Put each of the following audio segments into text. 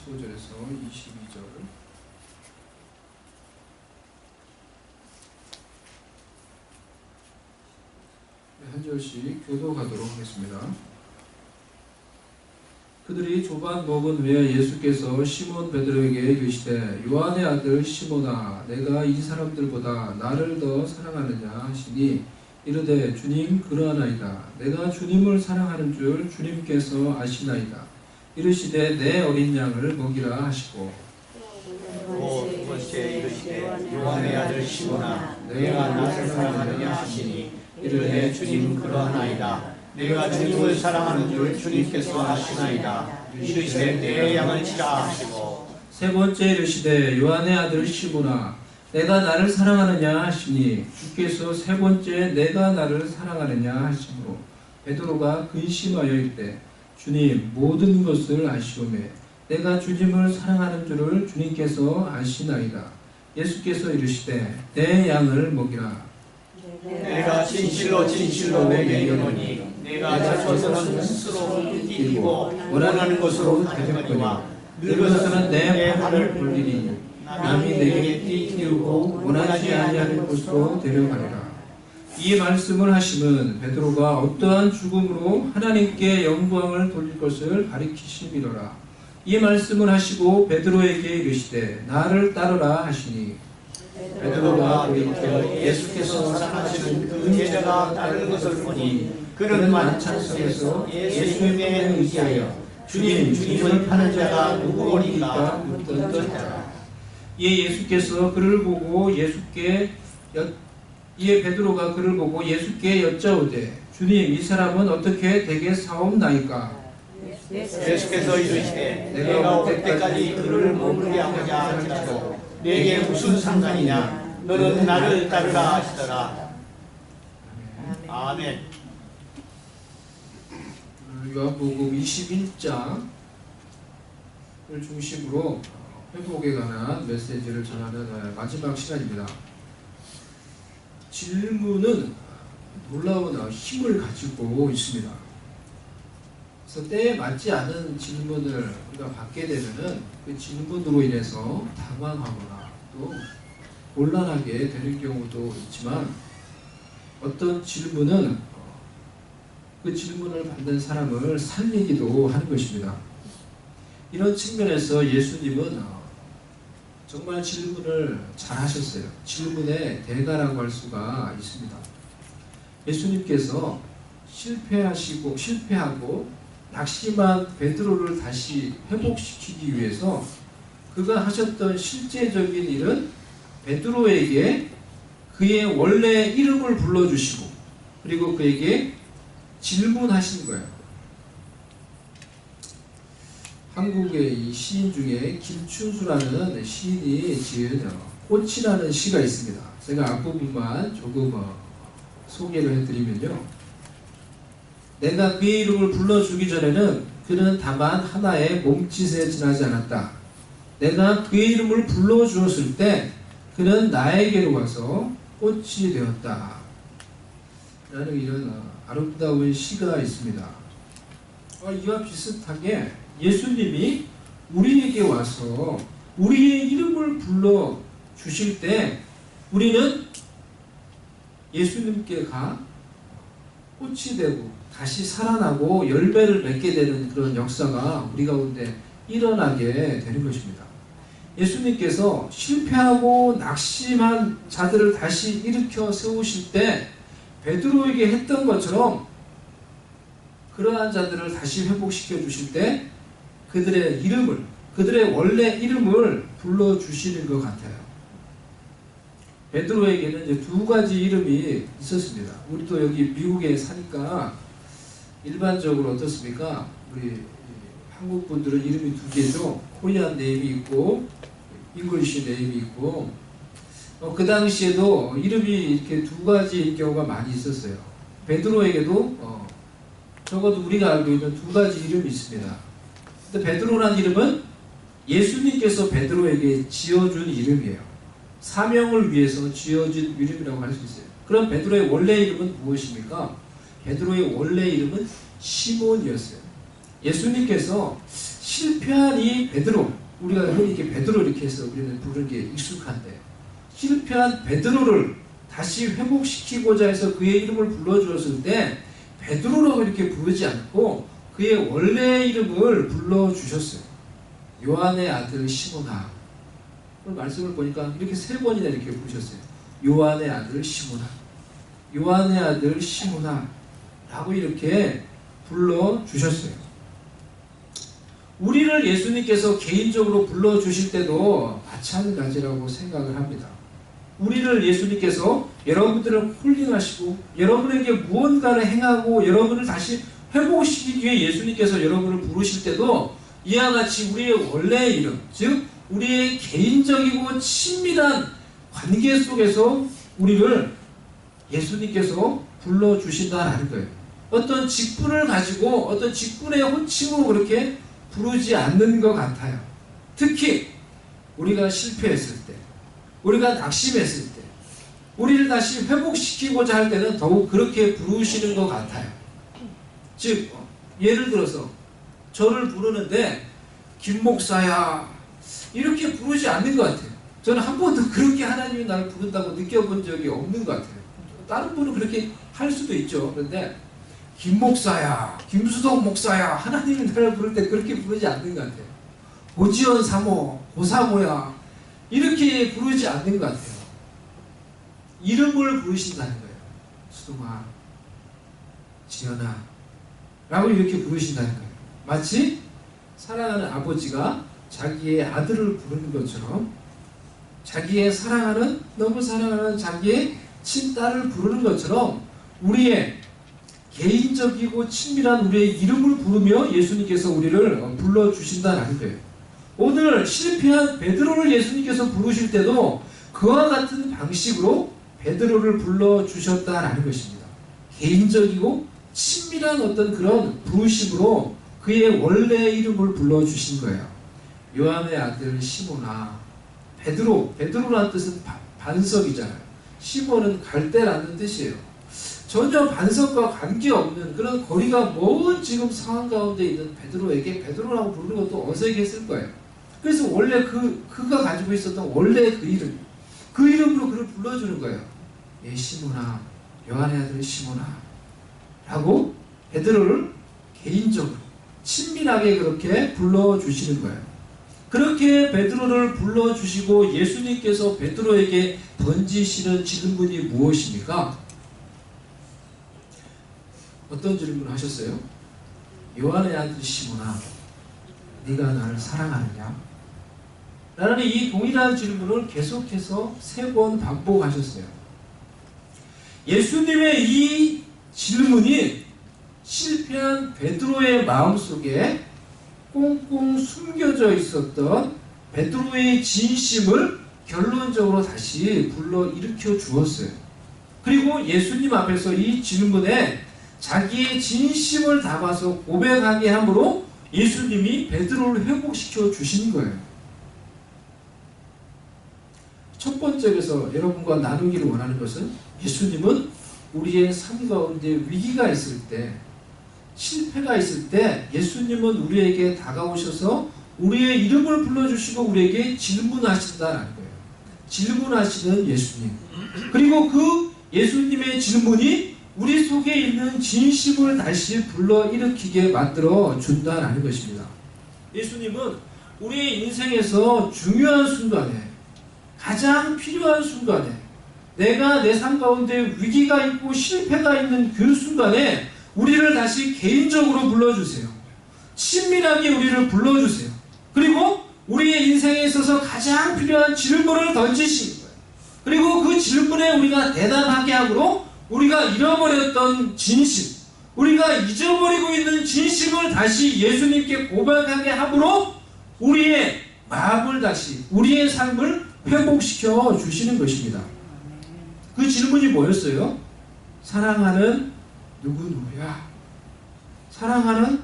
15절에서 22절 한 절씩 교도하도록 하겠습니다. 그들이 조반 먹은 후에 예수께서 시몬 베드로에게 이르시되 요한의 아들 시몬아 내가 이 사람들보다 나를 더 사랑하느냐 하시니 이르되 주님 그러하나이다. 내가 주님을 사랑하는 줄 주님께서 아시나이다. 이르시되 내 어린 양을 먹이라 하시고 두 번째 이르시되 요한의 아들 시몬아 내가 나를 사랑하느냐 하시니 이르되 주님 그러하나이다. 내가 주님을 사랑하는 줄 주님께서 아시나이다. 이르시되 내 양을 치라 하시고 세 번째 이르시되 요한의 아들 시몬아 내가 나를 사랑하느냐 하시니 주께서 세 번째 내가 나를 사랑하느냐 하시므로 베드로가 근심하여 이르되 주님 모든 것을 아시오매 내가 주님을 사랑하는 줄을 주님께서 아시나이다. 예수께서 이르시되 내 양을 먹이라. 내가 진실로 진실로 내게 이르노니 내가 자초서는 스스로 이기고 원하는 것으로 다녔거니와 늙어서는 내 팔을 돌리리니 남이 내게 띠기우고 원하지 아니하는 곳으로 데려가리라. 이 말씀을 하심은 베드로가 어떠한 죽음으로 하나님께 영광을 돌릴 것을 가리키심이로라. 이 말씀을 하시고 베드로에게 이르시되 나를 따르라 하시니 베드로가 돌이켜 예수께서 사랑하시는 그 제자가 따르는 것을 보니 그는 만찬석에서 예수님에 의지하여 주님 주님을 파는 자가 누구오니까 묻던 것이다. 이에 베드로가 그를 보고 예수께 여짜오되 주님 이 사람은 어떻게 되게 사옵나이까? 예수께서 이르시되 내가 올 때까지 그를 머물게 하고자 할지라도 내게 무슨 상관이냐? 너는 나를 따르라 하시더라. 아멘. 요한복음 21장을 중심으로 회복에 관한 메시지를 전하는 마지막 시간입니다. 질문은 놀라운 힘을 가지고 있습니다. 그래서 때에 맞지 않은 질문을 우리가 받게 되면은 그 질문으로 인해서 당황하거나 또 곤란하게 되는 경우도 있지만 어떤 질문은 그 질문을 받는 사람을 살리기도 하는 것입니다. 이런 측면에서 예수님은 정말 질문을 잘 하셨어요. 질문의 대가라고 할 수가 있습니다. 예수님께서 실패하고 낙심한 베드로를 다시 회복시키기 위해서 그가 하셨던 실제적인 일은 베드로에게 그의 원래 이름을 불러주시고 그리고 그에게 질문하신 거예요. 한국의 이 시인 중에 김춘수라는 시인이 지은 꽃이라는 시가 있습니다. 제가 앞부분만 조금 소개를 해드리면요. 내가 그의 이름을 불러주기 전에는 그는 다만 하나의 몸짓에 지나지 않았다. 내가 그의 이름을 불러주었을 때 그는 나에게로 와서 꽃이 되었다. 라는 이런 아름다운 시가 있습니다. 이와 비슷하게 예수님이 우리에게 와서 우리의 이름을 불러주실 때 우리는 예수님께 가 꽃이 되고 다시 살아나고 열매를 맺게 되는 그런 역사가 우리 가운데 일어나게 되는 것입니다. 예수님께서 실패하고 낙심한 자들을 다시 일으켜 세우실 때 베드로에게 했던 것처럼 그러한 자들을 다시 회복시켜 주실 때 그들의 원래 이름을 불러주시는 것 같아요. 베드로에게는 이제 두 가지 이름이 있었습니다. 우리도 여기 미국에 사니까 일반적으로 어떻습니까? 우리 한국 분들은 이름이 두 개죠. 코리안 네임이 있고 잉글리시 네임이 있고 그 당시에도 이름이 이렇게 두 가지인 경우가 많이 있었어요. 베드로에게도 적어도 우리가 알고 있는 두 가지 이름이 있습니다. 근데 베드로라는 이름은 예수님께서 베드로에게 지어준 이름이에요. 사명을 위해서 지어진 이름이라고 할 수 있어요. 그럼 베드로의 원래 이름은 무엇입니까? 베드로의 원래 이름은 시몬이었어요. 예수님께서 실패한 이 베드로, 우리가 흔히 이렇게 베드로 이렇게 해서 우리는 부르는 게 익숙한데, 실패한 베드로를 다시 회복시키고자 해서 그의 이름을 불러주었을 때 베드로라고 이렇게 부르지 않고 그의 원래 이름을 불러주셨어요. 요한의 아들 시몬아. 오늘 말씀을 보니까 이렇게 3번이나 이렇게 부르셨어요. 요한의 아들 시몬아, 요한의 아들 시몬아 라고 이렇게 불러주셨어요. 우리를 예수님께서 개인적으로 불러주실 때도 마찬가지라고 생각을 합니다. 우리를 예수님께서 여러분들을 홀링하시고 여러분에게 무언가를 행하고 여러분을 다시 회복시키기 위해 예수님께서 여러분을 부르실 때도 이와 같이 우리의 원래의 이름, 즉 우리의 개인적이고 친밀한 관계 속에서 우리를 예수님께서 불러주신다는 거예요. 어떤 직분을 가지고 어떤 직분의 호칭으로 그렇게 부르지 않는 것 같아요. 특히 우리가 실패했을 때, 우리가 낙심했을 때, 우리를 다시 회복시키고자 할 때는 더욱 그렇게 부르시는 것 같아요. 즉 예를 들어서 저를 부르는데 김 목사야 이렇게 부르지 않는 것 같아요. 저는 한 번도 그렇게 하나님이 나를 부른다고 느껴본 적이 없는 것 같아요. 다른 분은 그렇게 할 수도 있죠. 그런데 김 목사야, 김수동 목사야, 하나님이 나를 부를 때 그렇게 부르지 않는 것 같아요. 고지원 사모, 고사모야 이렇게 부르지 않는 것 같아요. 이름을 부르신다는 거예요. 수동아, 지연아 라고 이렇게 부르신다는 거예요. 마치 사랑하는 아버지가 자기의 아들을 부르는 것처럼, 자기의 사랑하는, 너무 사랑하는 자기의 친딸을 부르는 것처럼 우리의 개인적이고 친밀한 우리의 이름을 부르며 예수님께서 우리를 불러주신다는 거예요. 오늘 실패한 베드로를 예수님께서 부르실 때도 그와 같은 방식으로 베드로를 불러주셨다는 것입니다. 개인적이고 친밀한 어떤 그런 부르심으로 그의 원래 이름을 불러주신 거예요. 요한의 아들 시몬아. 베드로라는 뜻은 반석이잖아요. 시몬은 갈대라는 뜻이에요. 전혀 반석과 관계없는 그런 거리가 먼 지금 상황 가운데 있는 베드로에게 베드로라고 부르는 것도 어색했을 거예요. 그래서 원래 그가 가지고 있었던 원래 그 이름으로 그를 불러주는 거예요. 예, 시몬아, 요한의 아들 시몬아 라고 베드로를 개인적으로 친밀하게 그렇게 불러주시는 거예요. 그렇게 베드로를 불러주시고 예수님께서 베드로에게 던지시는 질문이 무엇입니까? 어떤 질문을 하셨어요? 요한의 아들 시몬아, 네가 나를 사랑하느냐? 라는 이 동일한 질문을 계속해서 3번 반복하셨어요. 예수님의 이 질문이 실패한 베드로의 마음속에 꽁꽁 숨겨져 있었던 베드로의 진심을 결론적으로 다시 불러일으켜 주었어요. 그리고 예수님 앞에서 이 질문에 자기의 진심을 담아서 고백하게 함으로 예수님이 베드로를 회복시켜 주신 거예요. 첫 번째에서 여러분과 나누기를 원하는 것은, 예수님은 우리의 삶 가운데 위기가 있을 때, 실패가 있을 때 예수님은 우리에게 다가오셔서 우리의 이름을 불러주시고 우리에게 질문하신다는 거예요. 질문하시는 예수님. 그리고 그 예수님의 질문이 우리 속에 있는 진심을 다시 불러일으키게 만들어 준다는 것입니다. 예수님은 우리의 인생에서 중요한 순간에, 가장 필요한 순간에, 내가 내 삶 가운데 위기가 있고 실패가 있는 그 순간에 우리를 다시 개인적으로 불러주세요. 친밀하게 우리를 불러주세요. 그리고 우리의 인생에 있어서 가장 필요한 질문을 던지신 거예요. 그리고 그 질문에 우리가 대답하게 함으로 우리가 잃어버렸던 진심, 우리가 잊어버리고 있는 진심을 다시 예수님께 고백하게 함으로 우리의 마음을 다시, 우리의 삶을 회복시켜 주시는 것입니다. 그 질문이 뭐였어요? 사랑하는 누구누구야? 사랑하는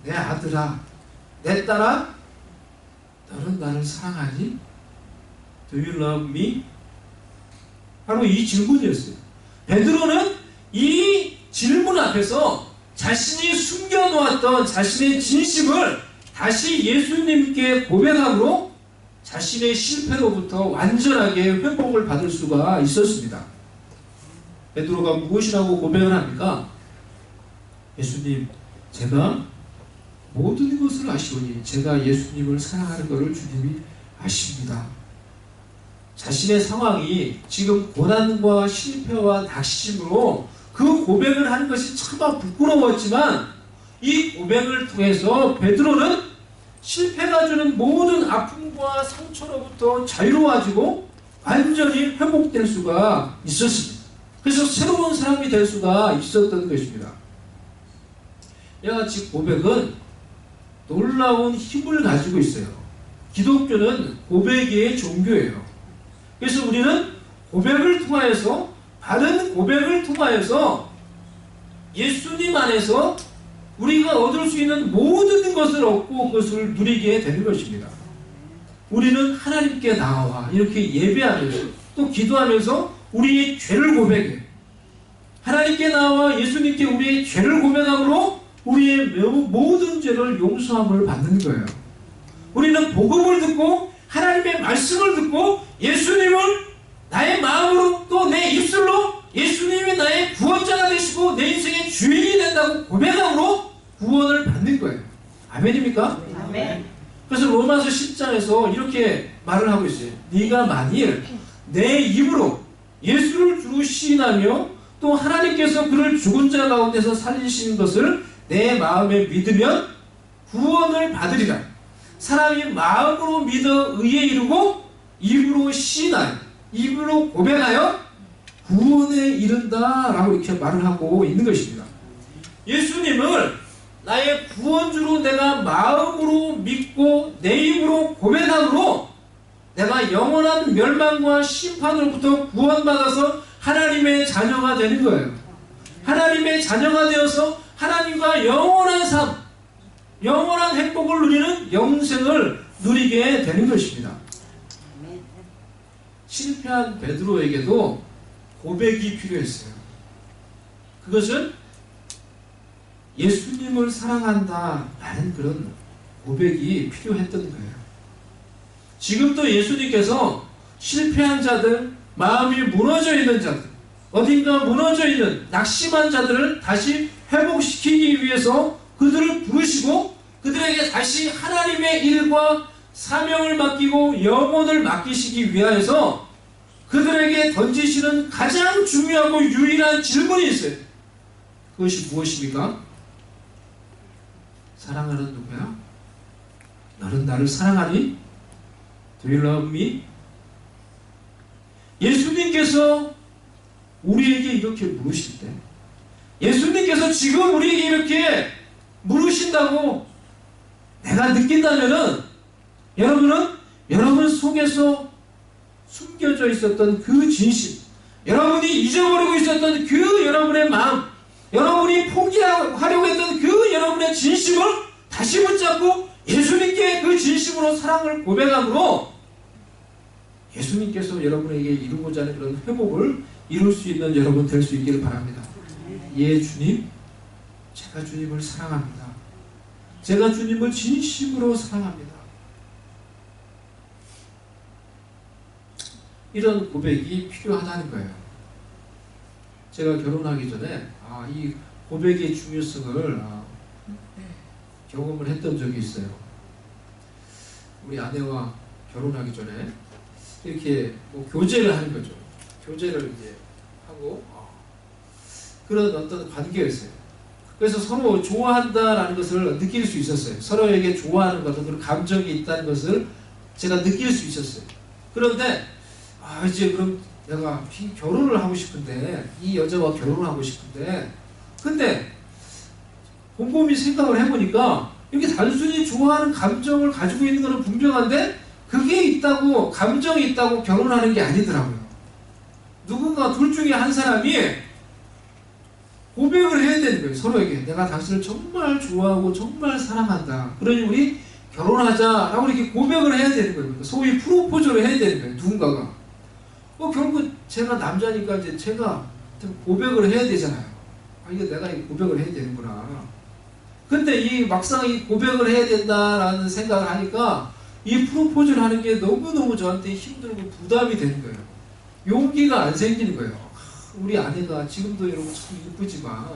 내 아들아, 내 딸아, 너는 나를 사랑하니? Do you love me? 바로 이 질문이었어요. 베드로는 이 질문 앞에서 자신이 숨겨놓았던 자신의 진심을 다시 예수님께 고백함으로 자신의 실패로부터 완전하게 회복을 받을 수가 있었습니다. 베드로가 무엇이라고 고백을 합니까? 예수님, 제가 모든 것을 아시오니 제가 예수님을 사랑하는 것을 주님이 아십니다. 자신의 상황이 지금 고난과 실패와 낙심으로 그 고백을 하는 것이 차마 부끄러웠지만 이 고백을 통해서 베드로는 실패가 주는 모든 아픔과 상처로부터 자유로워지고 완전히 회복될 수가 있었습니다. 그래서 새로운 사람이 될 수가 있었던 것입니다. 이와 같이 고백은 놀라운 힘을 가지고 있어요. 기독교는 고백의 종교예요. 그래서 우리는 고백을 통하여서, 바른 고백을 통하여서 예수님 안에서 우리가 얻을 수 있는 모든 것을 얻고 그것을 누리게 되는 것입니다. 우리는 하나님께 나와 이렇게 예배하면서 또 기도하면서 우리의 죄를 고백해. 하나님께 나와 예수님께 우리의 죄를 고백함으로 우리의 모든 죄를 용서함을 받는 거예요. 우리는 복음을 듣고 하나님의 말씀을 듣고 예수님을 나의 마음으로 또 내 입술로 예수님이 나의 구원자가 되시고 내 인생의 주인이 된다고 고백함으로 구원을 받는 거예요. 아멘입니까? 아멘. 그래서 로마서 10장에서 이렇게 말을 하고 있어요. 네가 만일 내 입으로 예수를 주로 시인하며 또 하나님께서 그를 죽은 자 가운데서 살리신 것을 내 마음에 믿으면 구원을 받으리라. 사람이 마음으로 믿어 의에 이르고 입으로 시인하여 입으로 고백하여 구원에 이른다 라고 이렇게 말을 하고 있는 것입니다. 예수님을 나의 구원주로 내가 마음으로 믿고 내 입으로 고백함으로 내가 영원한 멸망과 심판으로부터 구원받아서 하나님의 자녀가 되는 거예요. 하나님의 자녀가 되어서 하나님과 영원한 삶, 영원한 행복을 누리는 영생을 누리게 되는 것입니다. 실패한 베드로에게도 고백이 필요했어요. 그것은 예수님을 사랑한다 라는 그런 고백이 필요했던 거예요. 지금도 예수님께서 실패한 자들, 마음이 무너져 있는 자들, 어딘가 무너져 있는 낙심한 자들을 다시 회복시키기 위해서 그들을 부르시고 그들에게 다시 하나님의 일과 사명을 맡기고 영혼을 맡기시기 위하여서 그들에게 던지시는 가장 중요하고 유일한 질문이 있어요. 그것이 무엇입니까? 사랑하는 누구야? 너는 나를 사랑하니? Do you love me? 예수님께서 우리에게 이렇게 물으실 때, 예수님께서 지금 우리에게 이렇게 물으신다고 내가 느낀다면은 여러분은 여러분 속에서 숨겨져 있었던 그 진심, 여러분이 잊어버리고 있었던 그 여러분의 마음, 여러분이 포기하려고 했던 그 여러분의 진심을 다시 붙잡고 예수님께 그 진심으로 사랑을 고백함으로 예수님께서 여러분에게 이루고자 하는 그런 회복을 이룰 수 있는 여러분 될 수 있기를 바랍니다. 예, 주님, 제가 주님을 사랑합니다. 제가 주님을 진심으로 사랑합니다. 이런 고백이 필요하다는 거예요. 제가 결혼하기 전에 이 고백의 중요성을 경험을 했던 적이 있어요. 우리 아내와 결혼하기 전에 이렇게 교제를 하는 거죠. 교제를 이제 하고 그런 어떤 관계였어요. 그래서 서로 좋아한다라는 것을 느낄 수 있었어요. 서로에게 좋아하는 것은 그런 감정이 있다는 것을 제가 느낄 수 있었어요. 그런데 이제 그럼 내가 결혼을 하고 싶은데 이 여자와 결혼을 하고 싶은데 근데 곰곰이 생각을 해보니까 이렇게 단순히 좋아하는 감정을 가지고 있는 것은 분명한데 그게 있다고 감정이 있다고 결혼하는 게 아니더라고요. 누군가 둘 중에 한 사람이 고백을 해야 되는 거예요. 서로에게 내가 당신을 정말 좋아하고 정말 사랑한다. 그러니 우리 결혼하자라고 이렇게 고백을 해야 되는 거예요. 소위 프로포즈를 해야 되는 거예요. 누군가가. 결국 제가 남자니까 이제 제가 고백을 해야 되잖아요. 이거 내가 고백을 해야 되는구나. 근데 이 막상 이 고백을 해야 된다라는 생각을 하니까 이 프로포즈를 하는 게 너무너무 저한테 힘들고 부담이 되는 거예요. 용기가 안 생기는 거예요. 우리 아내가 지금도 여러분 참 예쁘지만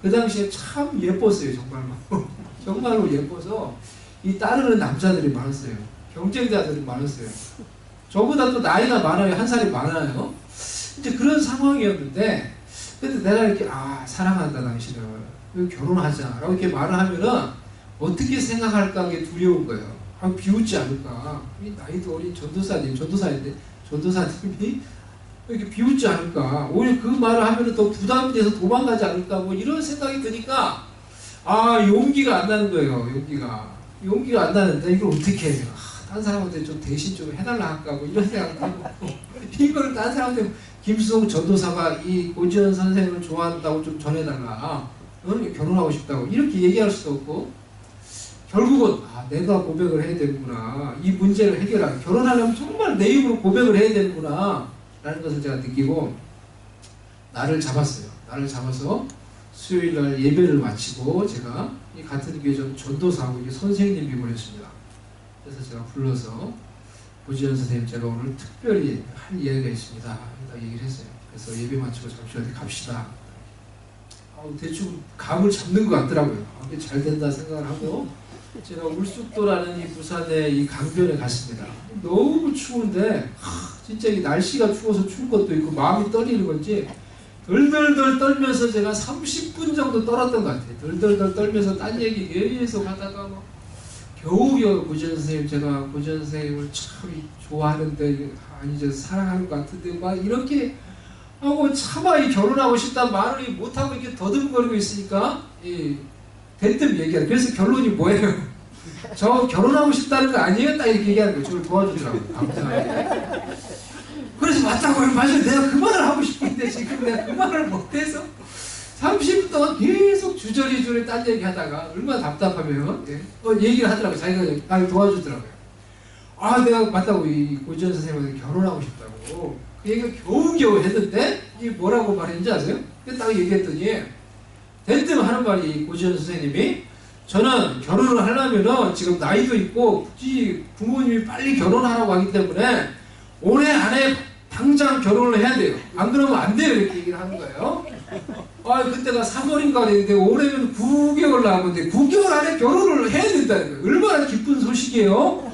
그 당시에 참 예뻤어요. 정말로. 정말로 예뻐서 이 따르는 남자들이 많았어요. 경쟁자들이 많았어요. 저보다 또 나이가 많아요. 한 살이 많아요. 이제 그런 상황이었는데 근데 내가 이렇게 사랑한다 당신을 결혼하자 라고 이렇게 말을 하면은 어떻게 생각할까 게 두려운 거예요. 비웃지 않을까. 이 나이도 어린 전도사인데 전도사님이 이렇게 비웃지 않을까. 오히려 그 말을 하면은 더 부담이 돼서 도망가지 않을까. 뭐 이런 생각이 드니까 용기가 안 나는 거예요. 용기가 안 나는데 이걸 어떻게 해요. 딴 사람한테 좀 대신 좀 해달라 할까 뭐 이런 생각도 하고 이거를 딴 사람한테 김수동 전도사가 이 고지현 선생을 좋아한다고 좀 전해달라. 너는 결혼하고 싶다고 이렇게 얘기할 수도 없고 결국은 내가 고백을 해야 되는구나. 이 문제를 해결하고 결혼하려면 정말 내 입으로 고백을 해야 되는구나 라는 것을 제가 느끼고 나를 잡았어요. 나를 잡아서 수요일날 예배를 마치고 제가 이 같은 교회 전도사하고 이게 선생님이 보냈습니다. 그래서 제가 불러서 고지현 선생님 제가 오늘 특별히 할 이야기가 있습니다. 딱 얘기를 했어요. 그래서 예배 마치고 잠시 어디 갑시다. 대충 감을 잡는 것 같더라고요. 이게 잘 된다 생각을 하고 제가 울숙도라는 이 부산의 이 강변에 갔습니다. 너무 추운데 진짜 이 날씨가 추워서 추운 것도 있고 마음이 떨리는 건지 덜덜덜 떨면서 제가 30분 정도 떨었던 것 같아요. 덜덜덜 떨면서 딴 얘기 계속 하다가 겨우겨우 고지현 선생님 제가 고지현 선생님을 참 좋아하는데 아니죠 사랑하는 것 같은데 막 이렇게 하고 차마 이 결혼하고 싶다는 말을 못하고 이렇게 더듬거리고 있으니까 대뜸 얘기하는. 그래서 결론이 뭐예요? 저 결혼하고 싶다는 거 아니에요? 딱 이렇게 얘기하는 거예요. 저를 도와주더라고요. 그래서 맞다고요. 맞아요. 내가 그 말을 하고 싶은데 지금 내가 그 말을 못해서 30분 동안 계속 주저리주저리 딴 얘기 하다가 얼마나 답답하면 얘기를 하더라고요. 자기가 나를 도와주더라고요. 내가 맞다고 이 고지현 선생님한테 결혼하고 싶다고 그 얘기가 겨우겨우 했는데 이게 뭐라고 말했는지 아세요? 딱 얘기했더니 대뜸 하는 말이 고지현 선생님이 저는 결혼을 하려면은 지금 나이도 있고 굳이 부모님이 빨리 결혼하라고 하기 때문에 올해 안에 당장 결혼을 해야 돼요. 안 그러면 안 돼요. 이렇게 얘기를 하는 거예요. 그때가 3월인가 그랬는데 올해면 9개월 남았는데 9개월 안에 결혼을 해야 된다는 거예요. 얼마나 기쁜 소식이에요.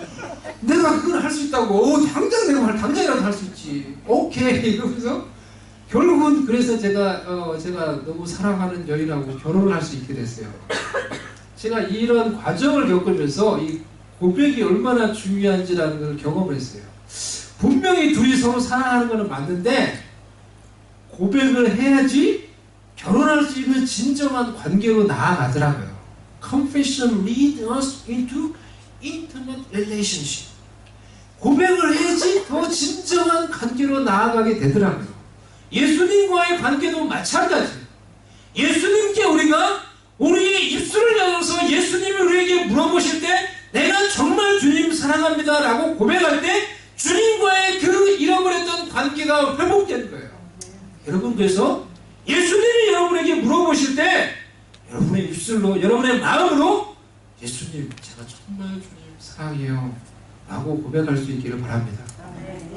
내가 그걸 할 수 있다고. 당장 내가 당장이라도 할 수 있지. 오케이 이러면서 결국은 그래서 제가 너무 사랑하는 여인하고 결혼을 할 수 있게 됐어요. 제가 이런 과정을 겪으면서 이 고백이 얼마나 중요한지라는 걸 경험을 했어요. 분명히 둘이 서로 사랑하는 것은 맞는데 고백을 해야지 결혼할 수 있는 진정한 관계로 나아가더라고요. Confession leads us into intimate relationship. 고백을 해야지 더 진정한 관계로 나아가게 되더라고요. 예수님과의 관계도 마찬가지예요. 예수님께 우리의 입술을 열어서 예수님이 우리에게 물어보실 때 내가 정말 주님 사랑합니다 라고 고백할 때 주님과의 그 잃어버렸던 관계가 회복되는 거예요. 여러분 그래서 예수님이 여러분에게 물어보실 때 여러분의 입술로 여러분의 마음으로 예수님 제가 정말 주님 사랑해요 라고 고백할 수 있기를 바랍니다.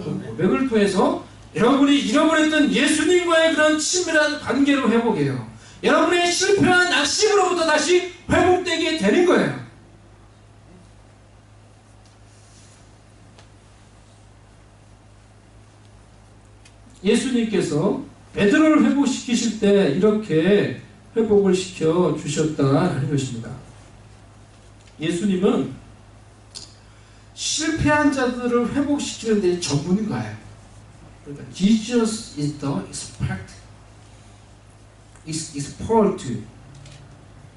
그 고백을 통해서 여러분이 잃어버렸던 예수님과의 그런 친밀한 관계로 회복해요. 여러분의 실패한 낙심으로부터 다시 회복되게 되는 거예요. 예수님께서 베드로를 회복시키실 때 이렇게 회복을 시켜 주셨다는 것입니다. 예수님은 실패한 자들을 회복시키는 데 전문가예요. 그러니까 Jesus is the expert, is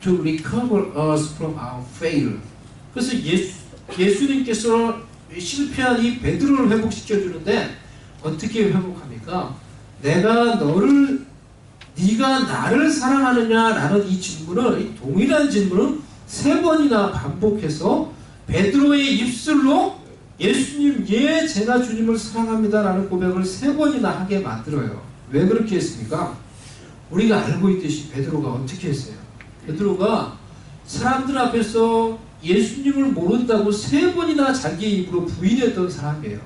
to recover us from our failure. 그래서 예수님께서 실패한 이 베드로를 회복시켜 주는데 어떻게 회복합니까? 네가 나를 사랑하느냐라는 이 질문을, 이 동일한 질문을 3번이나 반복해서 베드로의 입술로 예수님, 제가 주님을 사랑합니다 라는 고백을 3번이나 하게 만들어요. 왜 그렇게 했습니까? 우리가 알고 있듯이 베드로가 어떻게 했어요? 베드로가 사람들 앞에서 예수님을 모른다고 3번이나 자기 입으로 부인했던 사람이에요.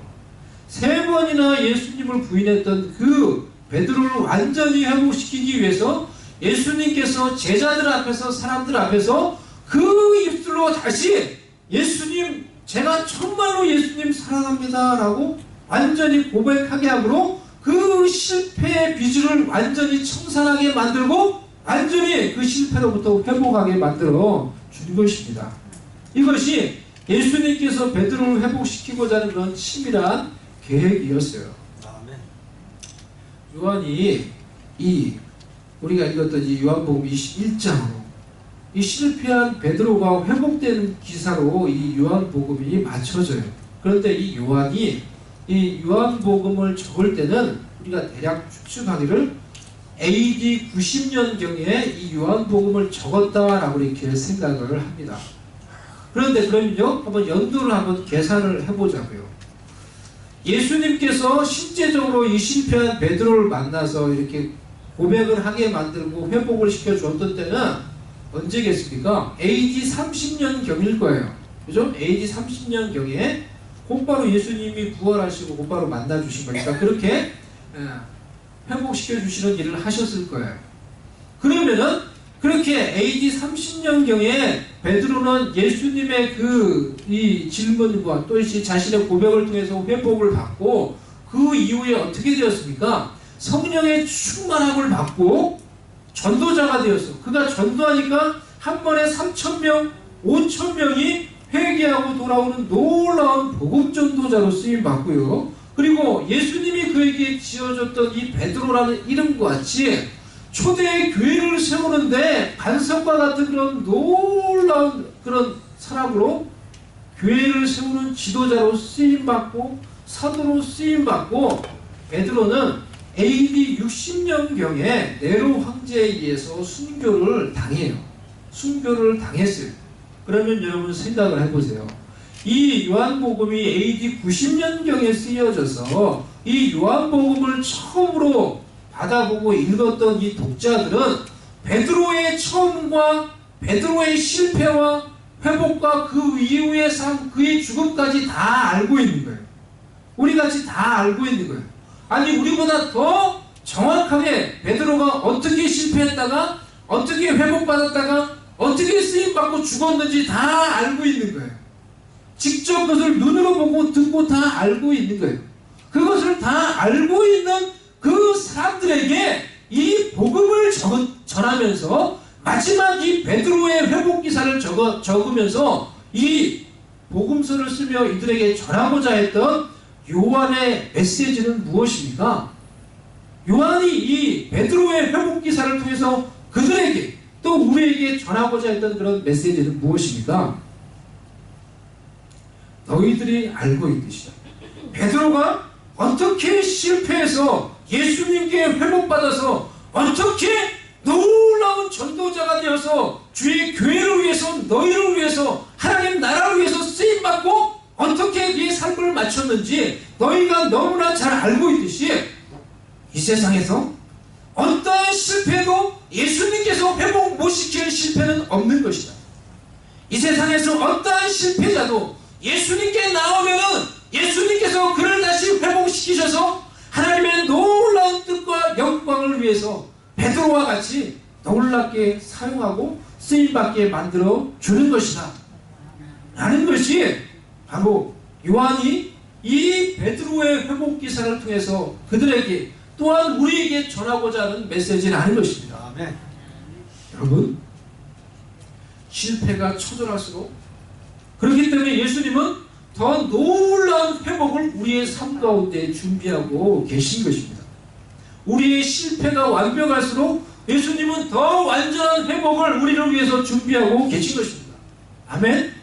3번이나 예수님을 부인했던 그 베드로를 완전히 회복시키기 위해서 예수님께서 제자들 앞에서, 사람들 앞에서 그 입술로 다시 예수님, 제가 정말로 예수님 사랑합니다 라고 완전히 고백하게 함으로 그 실패의 비주를 완전히 청산하게 만들고 완전히 그 실패로부터 회복하게 만들어 준 것입니다. 이것이 예수님께서 베드로를 회복시키고자 하는 그런 치밀한 계획이었어요. 아멘. 요한이 우리가 읽었던 이 요한복음 21장으로 이 실패한 베드로가 회복되는 기사로 이 요한복음이 맞춰져요. 그런데 이 요한이 이 요한복음을 적을 때는 우리가 대략 추측하기를 AD 90년경에 이 요한복음을 적었다라고 이렇게 생각을 합니다. 그런데 그러면요, 한번 연도를 한번 계산을 해보자고요. 예수님께서 실제적으로 이 실패한 베드로를 만나서 이렇게 고백을 하게 만들고 회복을 시켜주었던 때는 언제겠습니까? AD 30년경일 거예요. 그죠? AD 30년경에 곧바로 예수님이 부활하시고 곧바로 만나주신 거니까 그렇게 회복시켜주시는 일을 하셨을 거예요. 그러면은 그렇게 AD 30년경에 베드로는 예수님의 이 질문과 또 자신의 고백을 통해서 회복을 받고 그 이후에 어떻게 되었습니까? 성령의 충만함을 받고 전도자가 되었어. 그가 전도하니까 한 번에 3,000명, 5,000명이 회개하고 돌아오는 놀라운 복음 전도자로 쓰임 받고요. 그리고 예수님이 그에게 지어줬던 이 베드로라는 이름과 같이 초대의 교회를 세우는데 반석과 같은 그런 놀라운 그런 사람으로 교회를 세우는 지도자로 쓰임받고 사도로 쓰임받고 베드로는 AD 60년경에 네로 황제에 의해서 순교를 당해요. 순교를 당했어요. 그러면 여러분 생각을 해보세요. 이 요한복음이 AD 90년경에 쓰여져서 이 요한복음을 처음으로 받아보고 읽었던 이 독자들은 베드로의 처음과 베드로의 실패와 회복과 그 이후의 삶, 그의 죽음까지 다 알고 있는 거예요. 우리같이 다 알고 있는 거예요. 아니 우리보다 더 정확하게 베드로가 어떻게 실패했다가 어떻게 회복받았다가 어떻게 쓰임받고 죽었는지 다 알고 있는 거예요. 직접 그것을 눈으로 보고 듣고 다 알고 있는 거예요. 그것을 다 알고 있는 그 사람들에게 이 복음을 전하면서 마지막 이 베드로의 회복 기사를 적으면서 이 복음서를 쓰며 이들에게 전하고자 했던 요한의 메시지는 무엇입니까? 요한이 이 베드로의 회복 기사를 통해서 그들에게 또 우리에게 전하고자 했던 그런 메시지는 무엇입니까? 너희들이 알고 있듯이 베드로가 어떻게 실패해서 예수님께 회복받아서 어떻게 놀라운 전도자가 되어서 주의 교회를 위해서 너희를 위해서 하나님 나라를 위해서 쓰임받고 어떻게 네 삶을 마쳤는지 너희가 너무나 잘 알고 있듯이 이 세상에서 어떠한 실패도 예수님께서 회복 못 시킬 실패는 없는 것이다. 이 세상에서 어떠한 실패자도 예수님께 나오면은 예수님께서 그를 다시 회복시키셔서 하나님의 놀라운 뜻과 영광을 위해서 베드로와 같이 놀랍게 사용하고 쓰임받게 만들어 주는 것이다 라는 것이 바로 요한이 이 베드로의 회복 기사를 통해서 그들에게 또한 우리에게 전하고자 하는 메시지라는 것입니다. 아멘. 여러분, 실패가 처절할수록 그렇기 때문에 예수님은 더 놀라운 회복을 우리의 삶 가운데 준비하고 계신 것입니다. 우리의 실패가 완벽할수록 예수님은 더 완전한 회복을 우리를 위해서 준비하고 계신 것입니다. 아멘.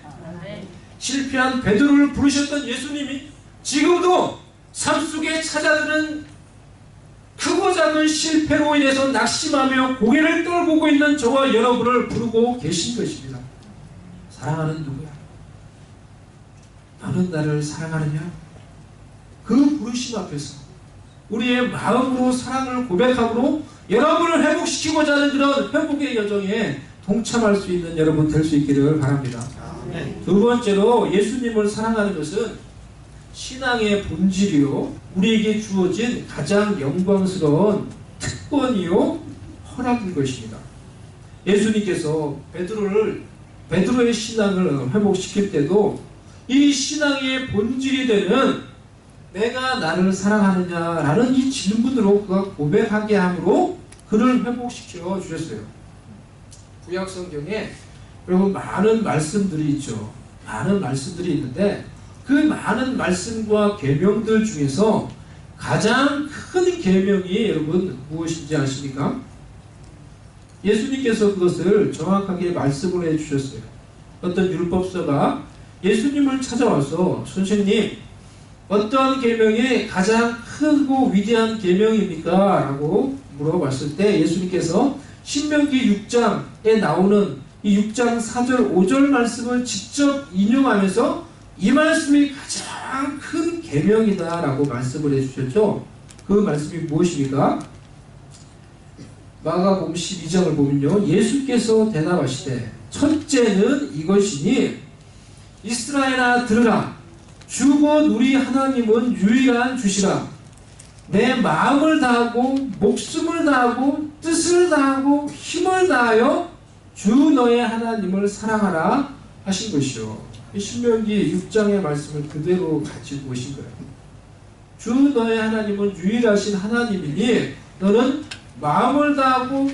실패한 베드로를 부르셨던 예수님이 지금도 삶 속에 찾아드는 크고 작은 실패로 인해서 낙심하며 고개를 떨구고 있는 저와 여러분을 부르고 계신 것입니다. 사랑하는 누구야? 너는 나를 사랑하느냐? 그 부르심 앞에서 우리의 마음으로 사랑을 고백함으로 여러분을 회복시키고자 하는 그런 회복의 여정에 동참할 수 있는 여러분 될 수 있기를 바랍니다. 두 번째로 예수님을 사랑하는 것은 신앙의 본질이요 우리에게 주어진 가장 영광스러운 특권이요 허락인 것입니다. 예수님께서 베드로의 신앙을 회복시킬 때도 이 신앙의 본질이 되는 내가 나를 사랑하느냐라는 이 질문으로 그가 고백하게 함으로 그를 회복시켜 주셨어요. 구약 성경에 여러분 많은 말씀들이 있죠. 많은 말씀들이 있는데 그 많은 말씀과 계명들 중에서 가장 큰 계명이 여러분 무엇인지 아십니까? 예수님께서 그것을 정확하게 말씀을 해주셨어요. 어떤 율법사가 예수님을 찾아와서 선생님 어떤 계명이 가장 크고 위대한 계명입니까? 라고 물어봤을 때 예수님께서 신명기 6장에 나오는 이 6장 4절 5절 말씀을 직접 인용하면서 이 말씀이 가장 큰 계명이다 라고 말씀을 해주셨죠. 그 말씀이 무엇입니까? 마가복음 12장을 보면요 예수께서 대답하시되 첫째는 이것이니 이스라엘아 들으라 주 곧 우리 하나님은 유일한 주시라 내 마음을 다하고 목숨을 다하고 뜻을 다하고 힘을 다하여 주 너의 하나님을 사랑하라 하신 것이요. 신명기 6장의 말씀을 그대로 가지고 오신 거예요. 주 너의 하나님은 유일하신 하나님이니 너는 마음을 다하고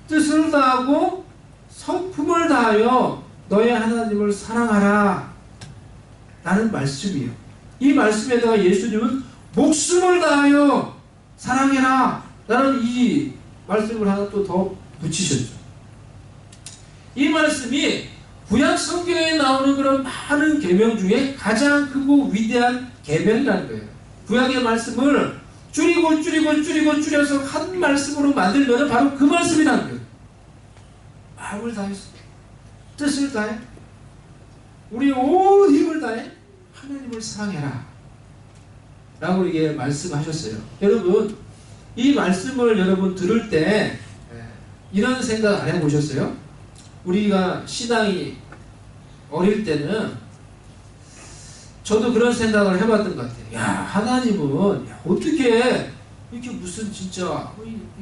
뜻을 다하고 성품을 다하여 너의 하나님을 사랑하라 라는 말씀이에요. 이 말씀에다가 예수님은 목숨을 다하여 사랑해라 라는 이 말씀을 하나 또 더 붙이셨죠. 이 말씀이 구약 성경에 나오는 그런 많은 계명 중에 가장 크고 위대한 계명이라는 거예요. 구약의 말씀을 줄여서 한 말씀으로 만들면 바로 그 말씀이라는 거예요. 마음을 다해서 뜻을 다해 우리 온 힘을 다해 하나님을 사랑해라 라고 이게 말씀하셨어요. 여러분 이 말씀을 여러분 들을 때 이런 생각 안 해보셨어요? 우리가 신앙이 어릴 때는 저도 그런 생각을 해봤던 것 같아요. 야 하나님은 어떻게 이렇게 무슨 진짜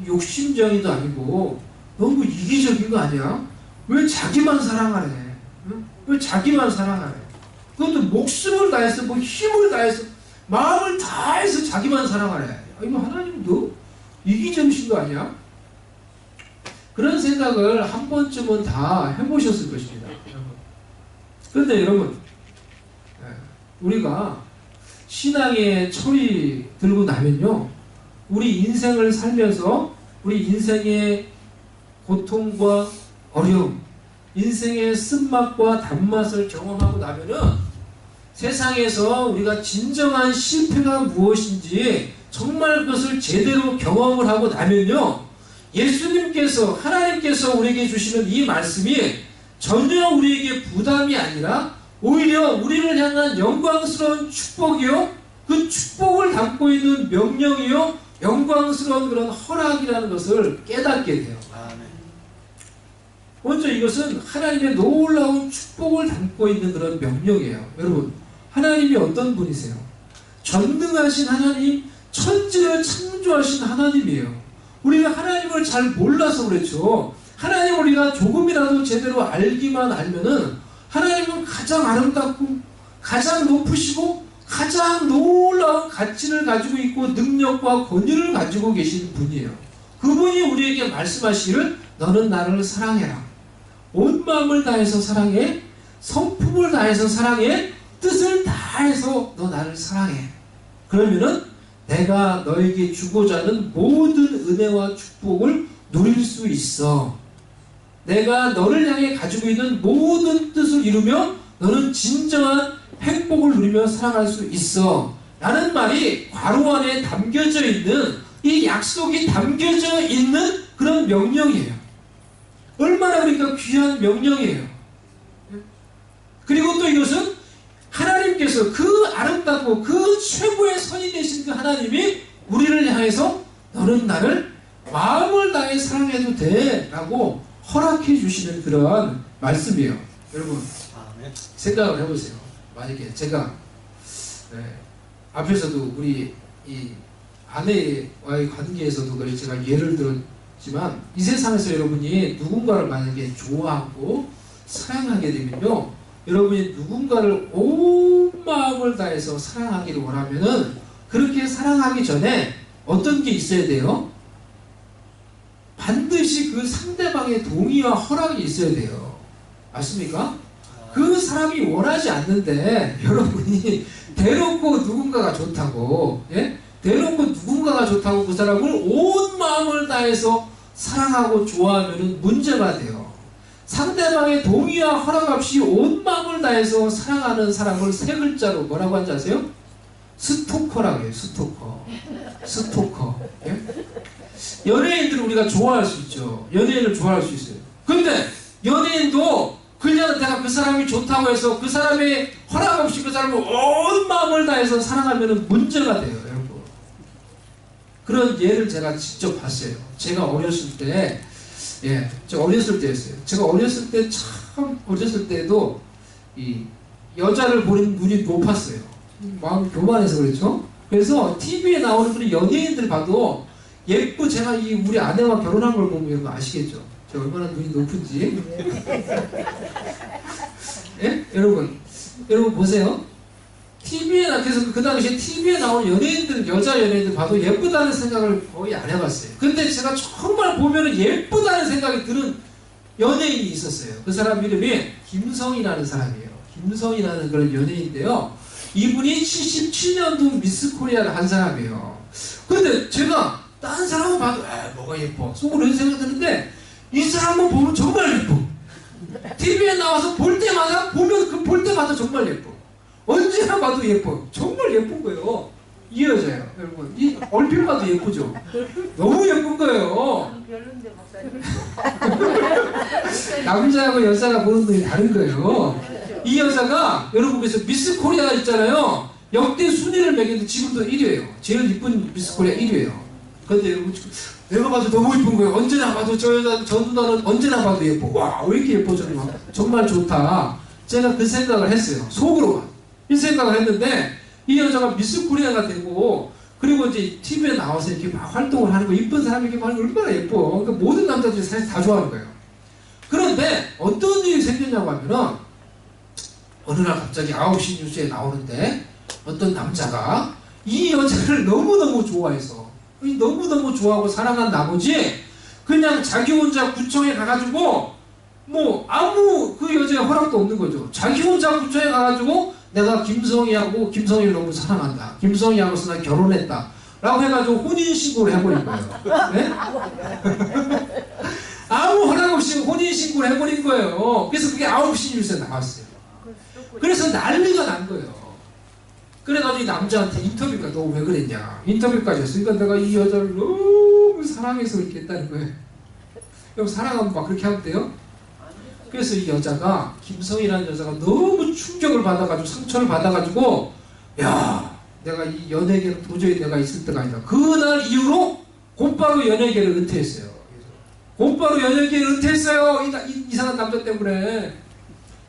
욕심쟁이도 아니고 너무 이기적인 거 아니야? 왜 자기만 사랑하래? 응? 왜 자기만 사랑하래? 그것도 목숨을 다해서 뭐 힘을 다해서 마음을 다해서 자기만 사랑하래. 이거 하나님도 이기적이신 거 아니야? 그런 생각을 한 번쯤은 다 해보셨을 것입니다. 그런데 여러분 우리가 신앙의 철이 들고 나면요 우리 인생을 살면서 우리 인생의 고통과 어려움 인생의 쓴맛과 단맛을 경험하고 나면은 세상에서 우리가 진정한 실패가 무엇인지 정말 그것을 제대로 경험을 하고 나면요 예수님께서 하나님께서 우리에게 주시는 이 말씀이 전혀 우리에게 부담이 아니라 오히려 우리를 향한 영광스러운 축복이요 그 축복을 담고 있는 명령이요 영광스러운 그런 허락이라는 것을 깨닫게 돼요. 먼저 이것은 하나님의 놀라운 축복을 담고 있는 그런 명령이에요. 여러분 하나님이 어떤 분이세요? 전능하신 하나님 천지를 창조하신 하나님이에요. 우리가 하나님을 잘 몰라서 그렇죠. 하나님 우리가 조금이라도 제대로 알기만 알면은 하나님은 가장 아름답고 가장 높으시고 가장 놀라운 가치를 가지고 있고 능력과 권위를 가지고 계신 분이에요. 그분이 우리에게 말씀하시기를 너는 나를 사랑해라. 온 마음을 다해서 사랑해. 성품을 다해서 사랑해. 뜻을 다해서 너 나를 사랑해. 그러면은 내가 너에게 주고자 하는 모든 은혜와 축복을 누릴 수 있어. 내가 너를 향해 가지고 있는 모든 뜻을 이루며 너는 진정한 행복을 누리며 살아갈 수 있어. 라는 말이 괄호 안에 담겨져 있는 이 약속이 담겨져 있는 그런 명령이에요. 얼마나 그러니까 귀한 명령이에요. 그리고 또 이것은 하나님께서 그 아름답고 그 최고의 선이 되신 그 하나님이 우리를 향해서 너는 나를 마음을 다해 사랑해도 돼 라고 허락해 주시는 그런 말씀이에요. 여러분 아멘. 생각을 해보세요. 만약에 제가 앞에서도 우리 이 아내와의 관계에서도 그래 제가 예를 들었지만 이 세상에서 여러분이 누군가를 만약에 좋아하고 사랑하게 되면요, 여러분이 누군가를 온 마음을 다해서 사랑하기를 원하면은 그렇게 사랑하기 전에 어떤 게 있어야 돼요? 반드시 그 상대방의 동의와 허락이 있어야 돼요. 맞습니까? 그 사람이 원하지 않는데 여러분이 대놓고 누군가가 좋다고, 예? 대놓고 누군가가 좋다고 그 사람을 온 마음을 다해서 사랑하고 좋아하면 문제가 돼요. 상대방의 동의와 허락 없이 온 마음을 다해서 사랑하는 사람을 세 글자로 뭐라고 하는지 아세요? 스토커라고 해요. 스토커. 스토커. 예? 연예인들을 우리가 좋아할 수 있죠. 연예인을 좋아할 수 있어요. 근데 연예인도 그냥 내가 그 사람이 좋다고 해서 그 사람의 허락 없이 그 사람을 온 마음을 다해서 사랑하면 문제가 돼요. 여러분. 그런 예를 제가 직접 봤어요. 제가 어렸을 때, 제가 어렸을 때였어요. 제가 어렸을 때 참 어렸을 때도 이 여자를 보는 눈이 높았어요. 마음이 교만해서 그렇죠. 그래서 TV에 나오는 그런 연예인들 봐도 예쁘고, 제가 이 우리 아내와 결혼한 걸 보면 여러분 아시겠죠? 제가 얼마나 눈이 높은지. 예? 여러분 보세요. TV에 그래서 그 당시에 TV에 나오는 연예인들, 여자 연예인들 봐도 예쁘다는 생각을 거의 안 해봤어요. 근데 제가 정말 보면은 예쁘다는 생각이 드는 연예인이 있었어요. 그 사람 이름이 김성희라는 사람이에요. 김성희라는 그런 연예인인데요. 이분이 77년도 미스 코리아를 한 사람이에요. 근데 제가 다른 사람은 봐도 뭐가 예뻐 속으로 이런 생각이 드는데 이 사람은 보면 정말 예뻐. TV에 나와서 볼 때마다 볼 때마다 정말 예뻐. 언제나 봐도 예뻐. 정말 예쁜 거예요. 이 여자예요. 여러분 이 얼핏 봐도 예쁘죠. 너무 예쁜 거예요. 별론데 목사님. 남자하고 여자가 보는 눈이 다른 거예요. 이 여자가 여러분 그래서 미스 코리아 있잖아요. 역대 순위를 매기는데 지금도 1위예요. 제일 이쁜 미스 코리아 1위예요. 근데 여러분 내가 봐도 너무 예쁜 거예요. 언제나 봐도 저 누나는 언제나 봐도 예뻐. 와, 왜 이렇게 예뻐졌나? 정말 좋다. 제가 그 생각을 했어요. 속으로만. 이 생각을 했는데 이 여자가 미스 코리아가 되고 그리고 이제 TV에 나와서 이렇게 막 활동을 하는 거, 이쁜 사람이 이렇게 하는 거 얼마나 예뻐. 그러니까 모든 남자들이 사실 다 좋아하는 거예요. 그런데 어떤 일이 생겼냐고 하면은 어느 날 갑자기 9시 뉴스에 나오는데 어떤 남자가 이 여자를 너무너무 좋아해서 너무너무 좋아하고 사랑한 나머지 그냥 자기 혼자 구청에 가가지고 뭐 아무 그 여자의 허락도 없는 거죠. 자기 혼자 구청에 가가지고 내가 김성희를 너무 사랑한다. 김성희하고서 나 결혼했다. 라고 해가지고 혼인신고를 해버린 거예요. 네? 아무 허락 없이 혼인신고를 해버린 거예요. 그래서 그게 9시 뉴스에 나왔어요. 그래서 난리가 난 거예요. 그래가지고 이 남자한테 인터뷰가 너 왜 그랬냐. 인터뷰까지 했으니까 내가 이 여자를 너무 사랑해서 이렇게 했다는 거예요. 그럼 사랑하면 막 그렇게 하면 돼요? 그래서 이 여자가, 김성희라는 여자가 너무 충격을 받아가지고 상처를 받아가지고 야, 내가 이 연예계는 도저히 내가 있을 때가 아니다. 그날 이후로 곧바로 연예계를 은퇴했어요. 곧바로 연예계를 은퇴했어요. 이상한 남자 때문에.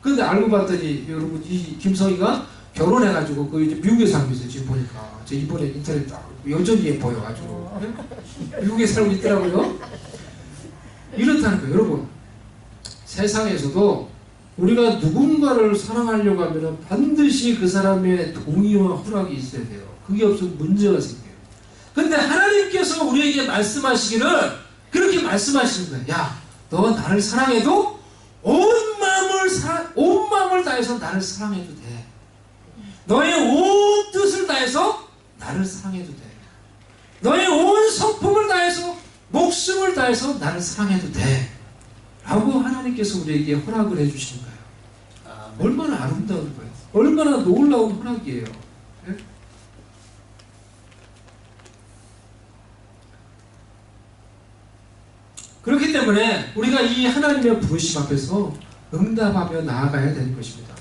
근데 알고 봤더니 여러분 이 김성희가 결혼해가지고 그 이제 미국에 살고 있어요. 지금 보니까 저 이번에 인터넷 여전히 예뻐요. 아주 미국에 살고 있더라고요. 이렇다는 거예요. 여러분 세상에서도 우리가 누군가를 사랑하려고 하면 반드시 그 사람의 동의와 허락이 있어야 돼요. 그게 없으면 문제가 생겨요. 근데 하나님께서 우리에게 말씀하시기를 그렇게 말씀하시는 거예요. 야, 너 나를 사랑해도 온 마음을 다해서 나를 사랑해도 돼. 너의 온 뜻을 다해서 나를 사랑해도 돼. 너의 온 성품을 다해서 목숨을 다해서 나를 사랑해도 돼. 라고 하나님께서 우리에게 허락을 해주시는 거예요. 얼마나 아름다운 거예요. 얼마나 놀라운 허락이에요. 네? 그렇기 때문에 우리가 이 하나님의 부르심 앞에서 응답하며 나아가야 되는 것입니다.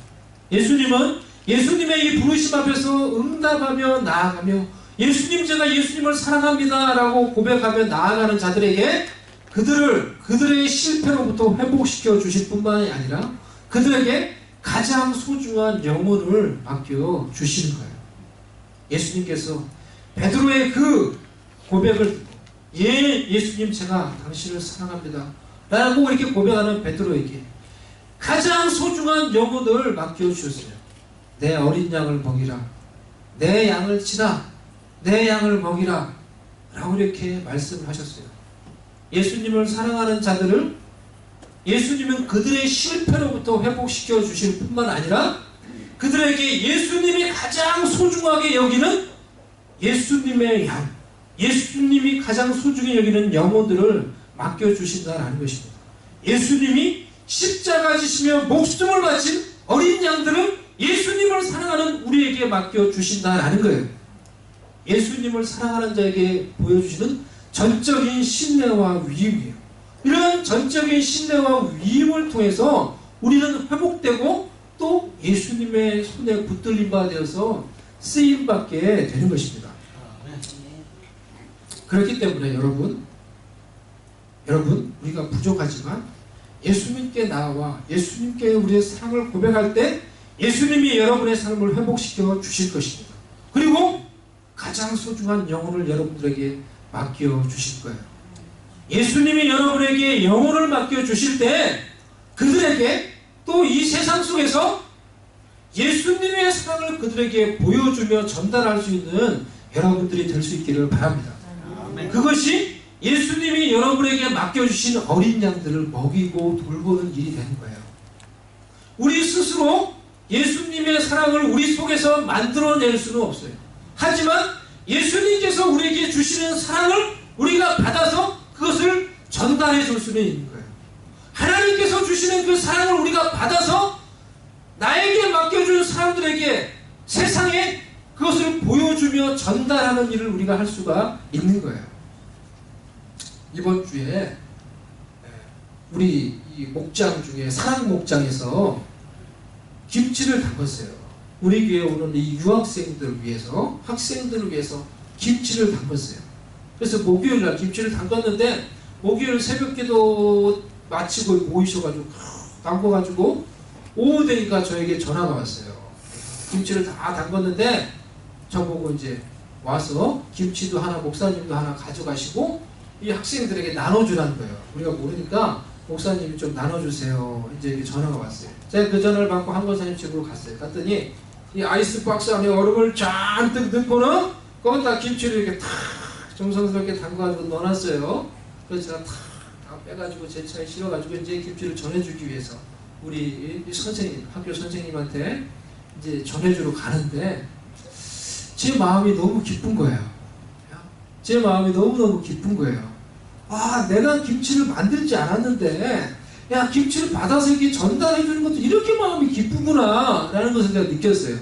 예수님은 예수님의 이 부르심 앞에서 응답하며 나아가며 예수님, 제가 예수님을 사랑합니다 라고 고백하며 나아가는 자들에게 그들의 실패로부터 회복시켜 주실 뿐만이 아니라 그들에게 가장 소중한 영혼을 맡겨 주시는 거예요. 예수님께서 베드로의 그 고백을 듣고 예수님 제가 당신을 사랑합니다 라고 이렇게 고백하는 베드로에게 가장 소중한 영혼을 맡겨 주셨어요. 내 어린 양을 먹이라, 내 양을 치라, 내 양을 먹이라 라고 이렇게 말씀을 하셨어요. 예수님을 사랑하는 자들을 예수님은 그들의 실패로부터 회복시켜 주실 뿐만 아니라 그들에게 예수님이 가장 소중하게 여기는 예수님의 양, 예수님이 가장 소중히 여기는 영혼들을 맡겨주신다는 것입니다. 예수님이 십자가 지시며 목숨을 바친 어린 양들을 예수님을 사랑하는 우리에게 맡겨주신다는 거예요. 예수님을 사랑하는 자에게 보여주시는 전적인 신뢰와 위임이에요. 이런 전적인 신뢰와 위임을 통해서 우리는 회복되고 또 예수님의 손에 붙들림 바 되어서 쓰임받게 되는 것입니다. 그렇기 때문에 여러분 우리가 부족하지만 예수님께 나와 예수님께 우리의 사랑을 고백할 때 예수님이 여러분의 삶을 회복시켜 주실 것입니다. 그리고 가장 소중한 영혼을 여러분들에게 맡겨 주실 거예요. 예수님이 여러분에게 영혼을 맡겨 주실 때 그들에게 또 이 세상 속에서 예수님의 사랑을 그들에게 보여주며 전달할 수 있는 여러분들이 될 수 있기를 바랍니다. 그것이 예수님이 여러분에게 맡겨주신 어린 양들을 먹이고 돌보는 일이 되는 거예요. 우리 스스로 예수님의 사랑을 우리 속에서 만들어낼 수는 없어요. 하지만 예수님께서 우리에게 주시는 사랑을 우리가 받아서 그것을 전달해 줄 수는 있는 거예요. 하나님께서 주시는 그 사랑을 우리가 받아서 나에게 맡겨준 사람들에게 세상에 그것을 보여주며 전달하는 일을 우리가 할 수가 있는 거예요. 이번 주에 우리 이 목장 중에 사랑 목장에서 김치를 담궜어요. 우리 교회에 오는 이 유학생들을 위해서, 학생들을 위해서 김치를 담궜어요. 그래서 목요일날 김치를 담궜는데 목요일 새벽기도 마치고 모이셔가지고 담궈가지고 오후 되니까 저에게 전화가 왔어요. 김치를 다 담궜는데 저보고 이제 와서 김치도 하나, 목사님도 하나 가져가시고 이 학생들에게 나눠주라는 거예요. 우리가 모르니까 목사님이 좀 나눠주세요. 이제 이렇게 전화가 왔어요. 제가 그 전화를 받고 한 권사님 집으로 갔어요. 갔더니 이 아이스박스 안에 얼음을 잔뜩 넣고는 거기다 김치를 이렇게 탁 정성스럽게 담가가지고 넣어놨어요. 그래서 제가 다 빼가지고 제 차에 실어가지고 이제 김치를 전해주기 위해서 우리 선생님, 학교 선생님한테 이제 전해주러 가는데 제 마음이 너무 기쁜 거예요. 제 마음이 너무너무 기쁜 거예요. 아, 내가 김치를 만들지 않았는데 야, 김치를 받아서 이렇게 전달해 주는 것도 이렇게 마음이 기쁘구나 라는 것을 내가 느꼈어요.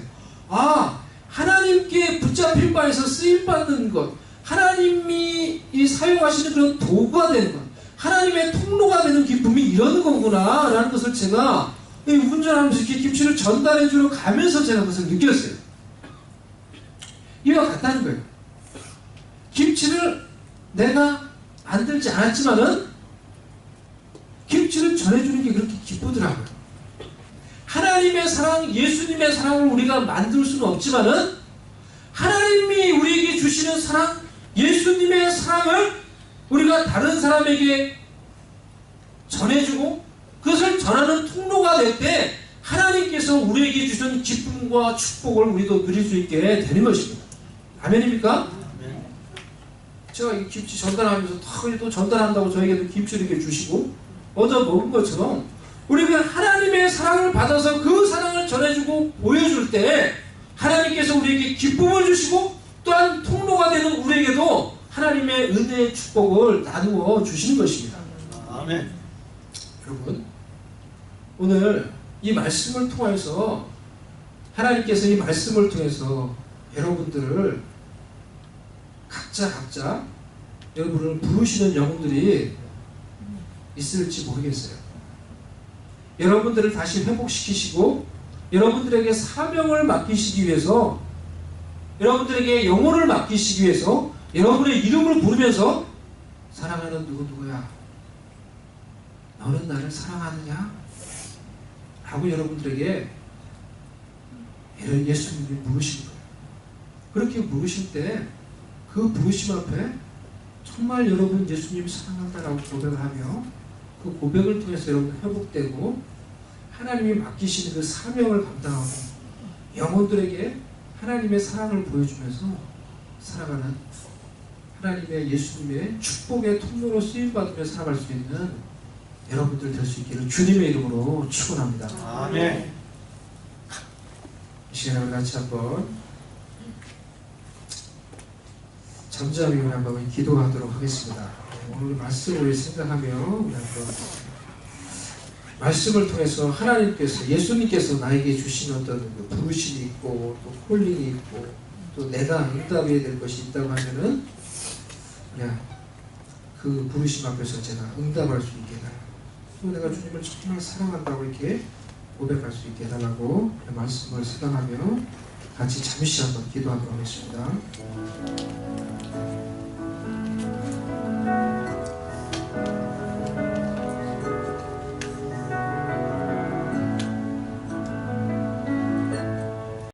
아, 하나님께 붙잡힌 바에서 쓰임받는 것, 하나님이 이 사용하시는 그런 도구가 되는 것, 하나님의 통로가 되는 기쁨이 이런 거구나 라는 것을 제가 운전하면서 이렇게 김치를 전달해 주러 가면서 제가 그것을 느꼈어요. 이와 같다는 거예요. 김치를 내가 만들지 않았지만은 김치를 전해주는 게 그렇게 기쁘더라고요. 하나님의 사랑, 예수님의 사랑을 우리가 만들 수는 없지만은 하나님이 우리에게 주시는 사랑, 예수님의 사랑을 우리가 다른 사람에게 전해주고 그것을 전하는 통로가 될 때 하나님께서 우리에게 주신 기쁨과 축복을 우리도 누릴 수 있게 되는 것입니다. 아멘입니까? 제가 이 김치 전달하면서 또 전달한다고 저에게도 김치를 이렇게 주시고 얻어 먹은 것처럼 우리가 하나님의 사랑을 받아서 그 사랑을 전해주고 보여줄 때 하나님께서 우리에게 기쁨을 주시고 또한 통로가 되는 우리에게도 하나님의 은혜의 축복을 나누어 주시는 것입니다. 아멘. 여러분, 오늘 이 말씀을 통해서 하나님께서 이 말씀을 통해서 여러분들을 각자 여러분을 부르시는 영혼들이 있을지 모르겠어요. 여러분들을 다시 회복시키시고 여러분들에게 사명을 맡기시기 위해서, 여러분들에게 영혼을 맡기시기 위해서 여러분의 이름을 부르면서 사랑하는 누구누구야, 너는 나를 사랑하느냐? 하고 여러분들에게 이런 예수님이 물으신 거예요. 그렇게 물으실 때 그 부르심 앞에 정말 여러분 예수님 사랑한다라고 고백을 하며 그 고백을 통해서 여러분 회복되고 하나님이 맡기시는 그 사명을 감당하고 영혼들에게 하나님의 사랑을 보여주면서 살아가는 하나님의 예수님의 축복의 통로로 쓰임받으며 살아갈 수 있는 여러분들 될 수 있기를 주님의 이름으로 축원합니다. 아멘. 이 시간에 같이 한번 잠잠히 한번 기도하도록 하겠습니다. 오늘 말씀을 생각하며 우리 한번 말씀을 통해서 하나님께서 예수님께서 나에게 주신 어떤 그 부르심이 있고 또 콜링이 있고 또 내가 응답해야 될 것이 있다고 하면은 그냥 그 부르심 앞에서 제가 응답할 수 있게 해달라고 또 내가 주님을 정말 사랑한다고 이렇게 고백할 수 있게 해달라고 말씀을 생각하며 같이 잠시 한번 기도하도록 하겠습니다.